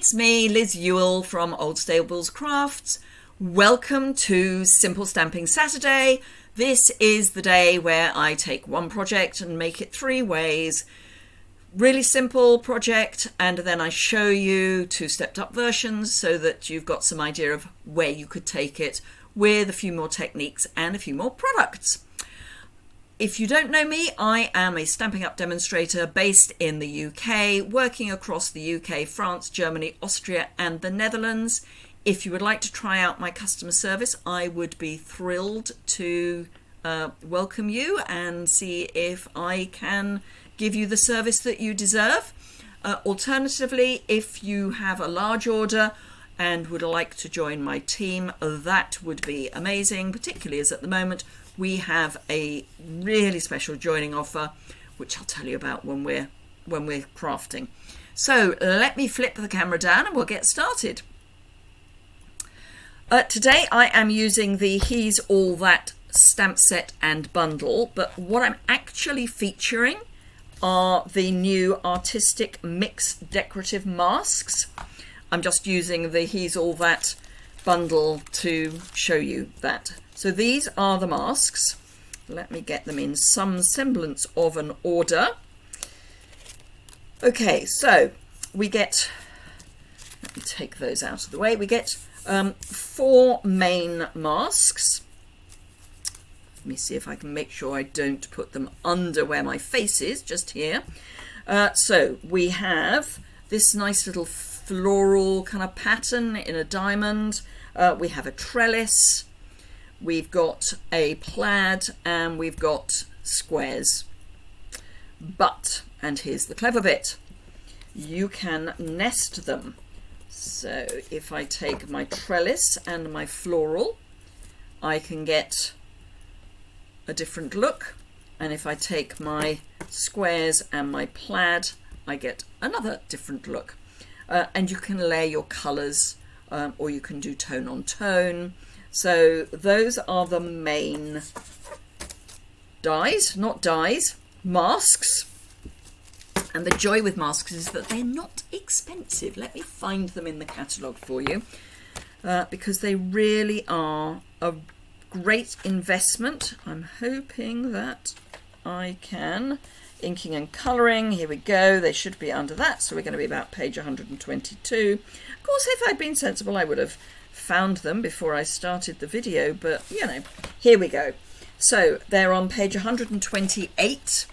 It's me, Liz Yuille from Old Stables Crafts. Welcome to Simple Stamping Saturday. This is the day where I take one project and make it 3 ways. Really simple project, and then I show you 2 stepped up versions so that you've got some idea of where you could take it with a few more techniques and a few more products. If you don't know me, I am a Stampin' Up demonstrator based in the UK, working across the UK, France, Germany, Austria and the Netherlands. If you would like to try out my customer service, I would be thrilled to welcome you and see if I can give you the service that you deserve. Alternatively, if you have a large order and would like to join my team, that would be amazing, particularly as at the moment we have a really special joining offer, which I'll tell you about when we're crafting. So let me flip the camera down and we'll get started. Today I am using the He's All That stamp set and bundle, but what I'm actually featuring are the new artistic mix decorative masks. I'm just using the He's All That bundle to show you that. So these are the masks. Let me get them in some semblance of an order. Okay, so we get, let me take those out of the way. We get 4 main masks. Let me see if I can make sure I don't put them under where my face is, just here. So we have this nice little floral kind of pattern in a diamond. We have a trellis. We've got a plaid and we've got squares. But, and here's the clever bit, you can nest them. So if I take my trellis and my floral, I can get a different look. And if I take my squares and my plaid, I get another different look. And you can layer your colours, or you can do tone on tone. So those are the main dies, not dies, masks. And the joy with masks is that they're not expensive. Let me find them in the catalogue for you, because they really are a great investment. I'm hoping that I can. Inking and colouring, here we go. They should be under that, so we're going to be about page 122. Of course, if I'd been sensible, I would have found them before I started the video, but you know, here we go. So they're on page 128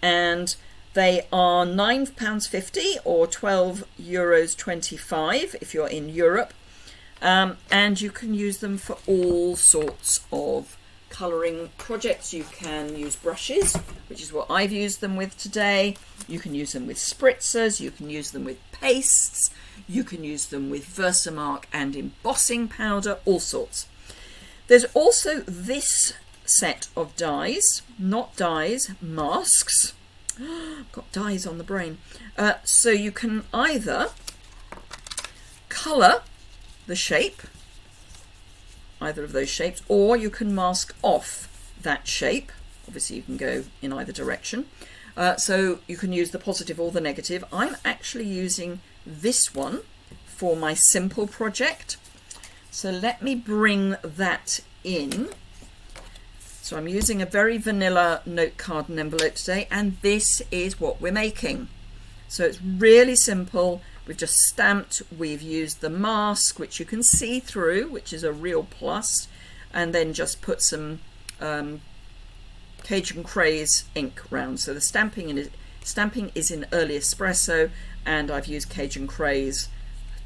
and they are £9.50 or €12.25 if you're in Europe, and you can use them for all sorts of colouring projects. You can use brushes, which is what I've used them with today. You can use them with spritzers, you can use them with pastes, you can use them with Versamark and embossing powder, all sorts. There's also this set of dies, not dies, masks. Got dies on the brain. So you can either colour the shape, either of those shapes, or you can mask off that shape. Obviously you can go in either direction. So you can use the positive or the negative. I'm actually using this one for my simple project. So let me bring that in. So I'm using a very vanilla note card and envelope today, and this is what we're making. So it's really simple. We've just stamped, we've used the mask, which you can see through, which is a real plus, and then just put some Cajun Craze ink round. So the stamping is in early espresso, and I've used Cajun Craze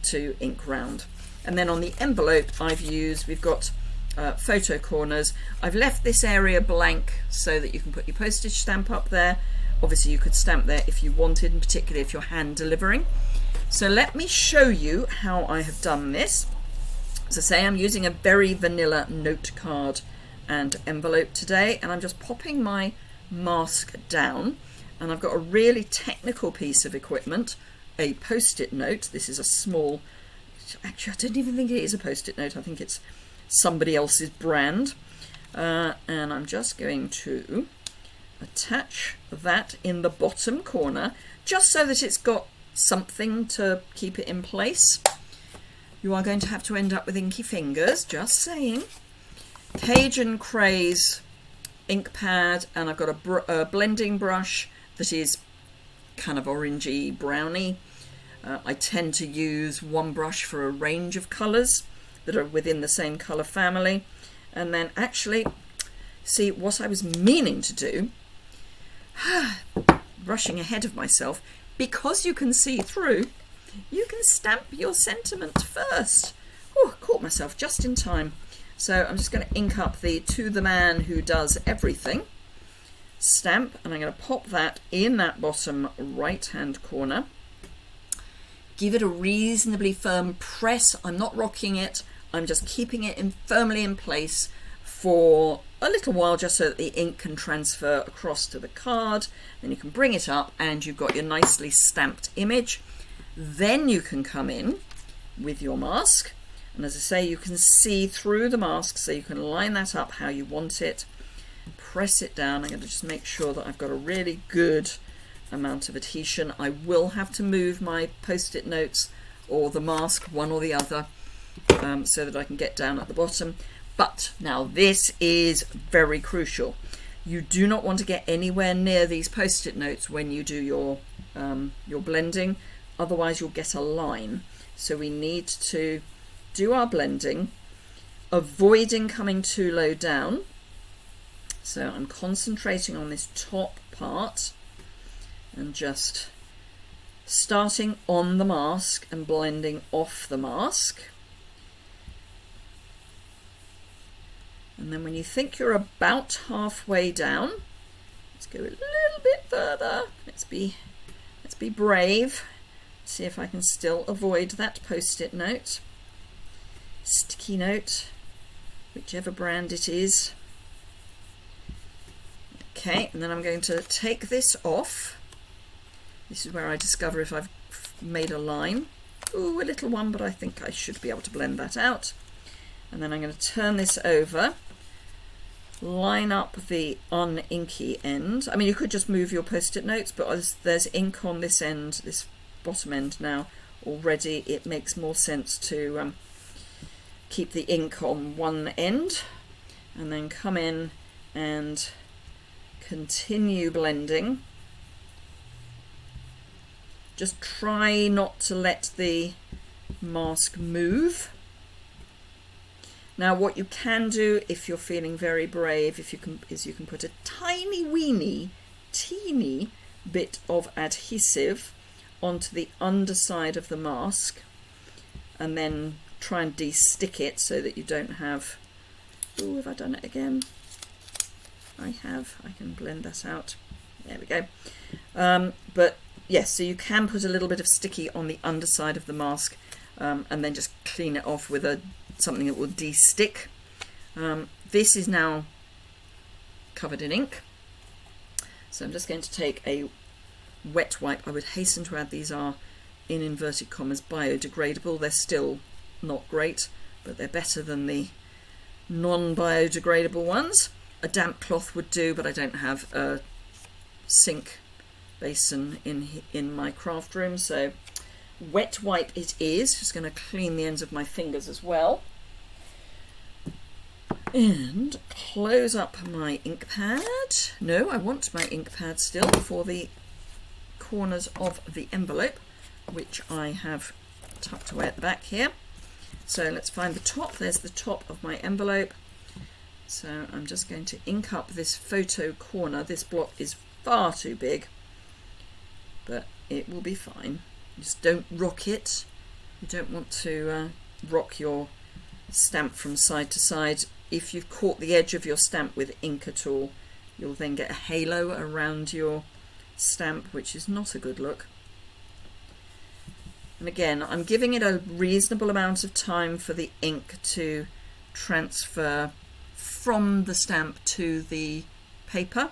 to ink round. And then on the envelope we've got photo corners. I've left this area blank so that you can put your postage stamp up there. Obviously you could stamp there if you wanted, and particularly if you're hand delivering. So let me show you how I have done this. As I say, I'm using a very vanilla note card and envelope today, and I'm just popping my mask down, and I've got a really technical piece of equipment, a post-it note. This is a small, actually I don't even think it is a post-it note, I think it's somebody else's brand, and I'm just going to attach that in the bottom corner just so that it's got something to keep it in place. You are going to have to end up with inky fingers, just saying. Cajun Craze ink pad, and I've got a blending brush that is kind of orangey browny. I tend to use one brush for a range of colours that are within the same colour family. And then actually, see what I was meaning to do, rushing ahead of myself, because you can see through, you can stamp your sentiment first. Oh, caught myself just in time. So I'm just going to ink up the "To the Man Who Does Everything" stamp, and I'm going to pop that in that bottom right hand corner. Give it a reasonably firm press. I'm not rocking it, I'm just keeping it firmly in place for a little while, just so that the ink can transfer across to the card. Then you can bring it up and you've got your nicely stamped image. Then you can come in with your mask, and as I say, you can see through the mask, so you can line that up how you want it. Press it down. I'm going to just make sure that I've got a really good amount of adhesion. I will have to move my post-it notes or the mask, one or the other, so that I can get down at the bottom. But now this is very crucial. You do not want to get anywhere near these post-it notes when you do your blending, otherwise you'll get a line. So we need to do our blending, avoiding coming too low down. So I'm concentrating on this top part and just starting on the mask and blending off the mask. And then when you think you're about halfway down, let's go a little bit further. Let's be brave. See if I can still avoid that post-it note, sticky note, whichever brand it is. Okay, and then I'm going to take this off. This is where I discover if I've made a line. Ooh, a little one, but I think I should be able to blend that out. And then I'm going to turn this over, line up the uninky end. I mean, you could just move your post-it notes, but as there's ink on this end, this bottom end now already, it makes more sense to keep the ink on one end, and then come in and continue blending. Just try not to let the mask move. Now what you can do, if you're feeling very brave, is you can put a teeny bit of adhesive onto the underside of the mask, and then try and de-stick it so that you don't have... Ooh, have I done it again? I have. I can blend that out. There we go. But yes, so you can put a little bit of sticky on the underside of the mask, and then just clean it off with something that will de-stick. This is now covered in ink, so I'm just going to take a wet wipe. I would hasten to add these are, in inverted commas, biodegradable. They're still not great, but they're better than the non-biodegradable ones. A damp cloth would do, but I don't have a sink basin in my craft room, so wet wipe it is. Just going to clean the ends of my fingers as well, and close up my ink pad. No, I want my ink pad still for the corners of the envelope, which I have tucked away at the back here. So let's find the top. There's the top of my envelope. So I'm just going to ink up this photo corner. This block is far too big, but it will be fine. Just don't rock it. You don't want to rock your stamp from side to side. If you've caught the edge of your stamp with ink at all, you'll then get a halo around your stamp, which is not a good look. And again, I'm giving it a reasonable amount of time for the ink to transfer from the stamp to the paper.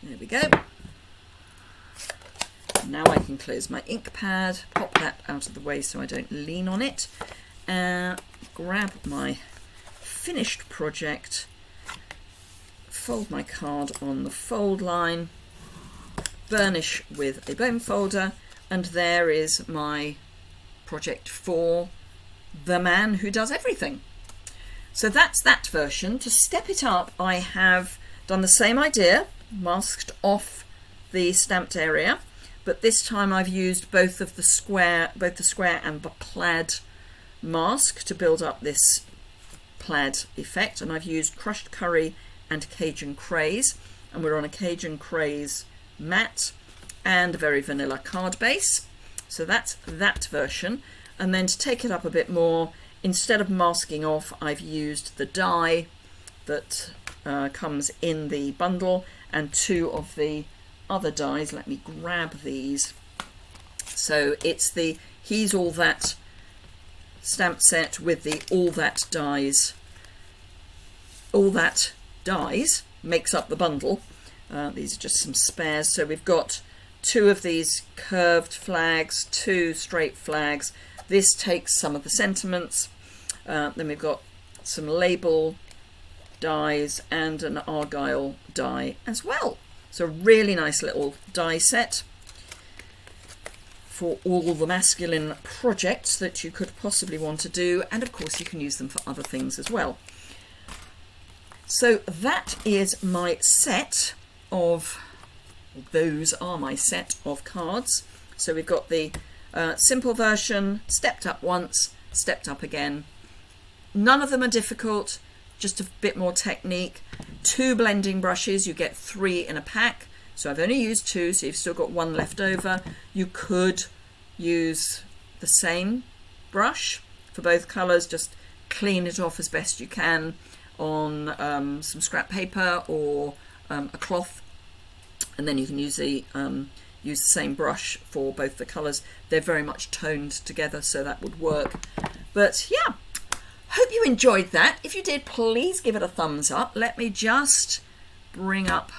There we go. Now I can close my ink pad, pop that out of the way so I don't lean on it, grab my finished project, fold my card on the fold line, burnish with a bone folder, and there is my project for the man who does everything. So that's that version. To step it up, I have done the same idea, masked off the stamped area, but this time I've used both the square and the plaid mask to build up this plaid effect, and I've used crushed curry and Cajun craze, and we're on a Cajun craze mat and a very vanilla card base. So that's that version. And then to take it up a bit more, instead of masking off, I've used the die that comes in the bundle and two of the other dies. Let me grab these. So it's the He's All That stamp set with the All That dies. All That dies makes up the bundle. These are just some spares. So we've got two of these curved flags, two straight flags. This takes some of the sentiments. Then we've got some label dies and an Argyle die as well. So a really nice little die set for all the masculine projects that you could possibly want to do, and of course you can use them for other things as well. So that is my set of, those are my set of cards. So we've got the simple version, stepped up once, stepped up again. None of them are difficult, just a bit more technique. 2 blending brushes, you get 3 in a pack. So I've only used 2, so you've still got 1 left over. You could use the same brush for both colours, just clean it off as best you can on some scrap paper or a cloth, and then you can use the same brush for both the colours. They're very much toned together, so that would work. But yeah, hope you enjoyed that. If you did, please give it a thumbs up. Let me just bring up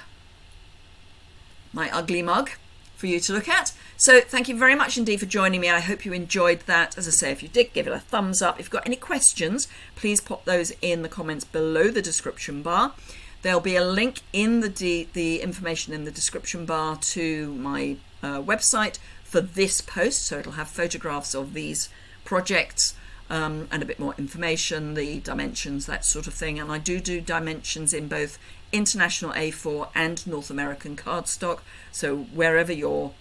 my ugly mug for you to look at. So thank you very much indeed for joining me. I hope you enjoyed that. As I say, if you did, give it a thumbs up. If you've got any questions, please pop those in the comments below the description bar. There'll be a link in the information in the description bar to my website for this post. So it'll have photographs of these projects and a bit more information, the dimensions, that sort of thing. And I do dimensions in both international A4 and North American cardstock. So wherever you're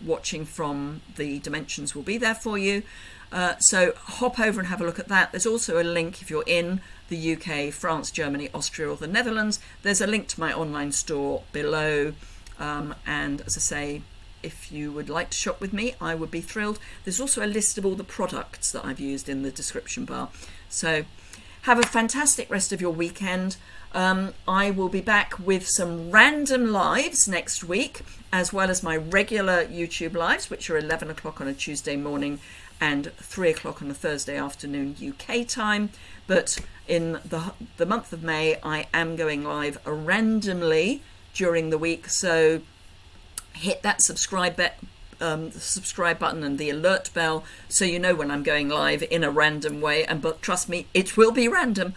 watching from, the dimensions will be there for you. So hop over and have a look at that. There's also a link if you're in the UK, France, Germany, Austria or the Netherlands. There's a link to my online store below. And as I say, if you would like to shop with me, I would be thrilled. There's also a list of all the products that I've used in the description bar. So have a fantastic rest of your weekend. I will be back with some random lives next week, as well as my regular YouTube lives, which are 11 o'clock on a Tuesday morning and 3 o'clock on a Thursday afternoon UK time. But in the month of May, I am going live randomly during the week. So hit that subscribe button and the alert bell so you know when I'm going live in a random way, but trust me, it will be random.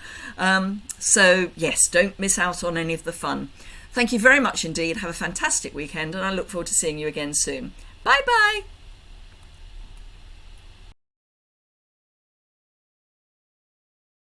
So yes, don't miss out on any of the fun. Thank you very much indeed. Have a fantastic weekend, and I look forward to seeing you again soon. Bye bye.